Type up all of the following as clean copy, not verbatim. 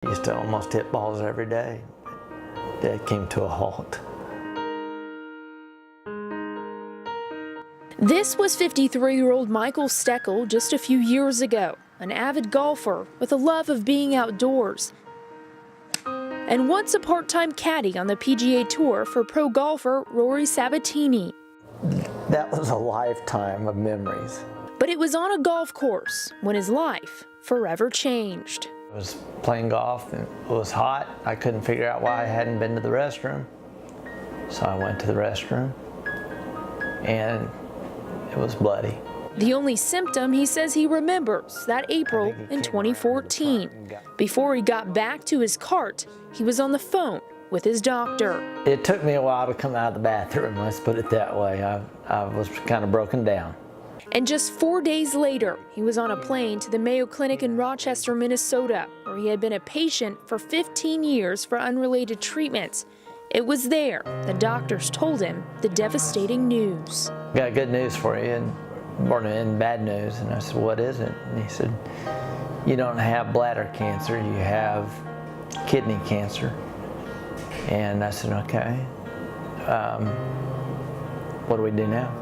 I used to almost hit balls every day. That came to a halt. This was 53-year-old Michael Steckel just a few years ago, an avid golfer with a love of being outdoors, and once a part-time caddy on the PGA Tour for pro golfer Rory Sabatini. That was a lifetime of memories. But it was on a golf course when his life forever changed. I was playing golf and it was hot. I couldn't figure out why I hadn't been to the restroom. So I went to the restroom and it was bloody. The only symptom he says he remembers that April in 2014. Before he got back to his cart, he was on the phone with his doctor. It took me a while to come out of the bathroom, let's put it that way. I was kind of broken down. And just 4 days later, he was on a plane to the Mayo Clinic in Rochester, Minnesota, where he had been a patient for 15 years for unrelated treatments. It was there the doctors told him the devastating news. Got good news for you and bad news. And I said, what is it? And he said, you don't have bladder cancer, you have kidney cancer. And I said, okay, what do we do now?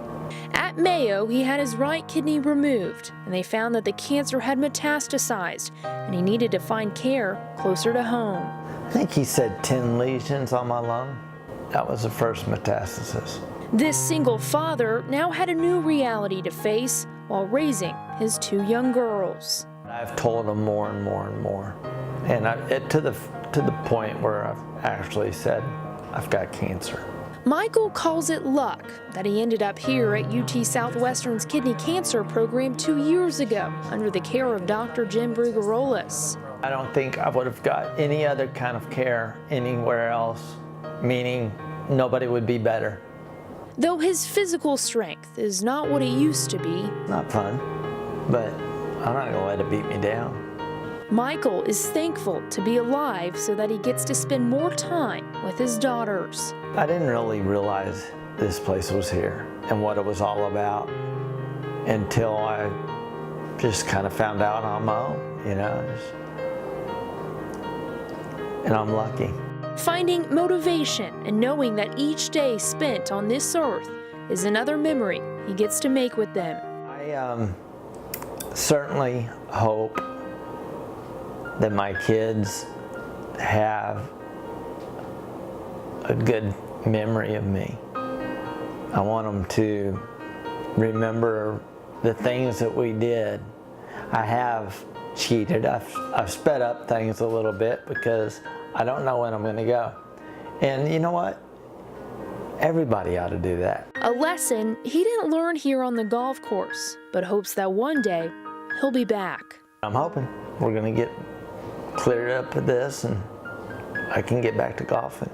At Mayo, he had his right kidney removed, and they found that the cancer had metastasized, and he needed to find care closer to home. I think he said 10 lesions on my lung. That was the first metastasis. This single father now had a new reality to face while raising his 2 young girls. I've told him more and more and more, and to the point where I've actually said, I've got cancer. Michael calls it luck that he ended up here at UT Southwestern's kidney cancer program 2 years ago under the care of Dr. Jim Brigarolas. I don't think I would have got any other kind of care anywhere else, meaning nobody would be better. Though his physical strength is not what it used to be. Not fun, but I'm not gonna let it beat me down. Michael is thankful to be alive so that he gets to spend more time with his daughters. I didn't really realize this place was here and what it was all about until I just kind of found out on my own, you know. And I'm lucky. Finding motivation and knowing that each day spent on this earth is another memory he gets to make with them. I certainly hope that my kids have a good memory of me. I want them to remember the things that we did. I have cheated. I've sped up things a little bit because I don't know when I'm going to go. And you know what? Everybody ought to do that. A lesson he didn't learn here on the golf course, but hopes that one day he'll be back. I'm hoping we're going to get cleared up with this and I can get back to golfing.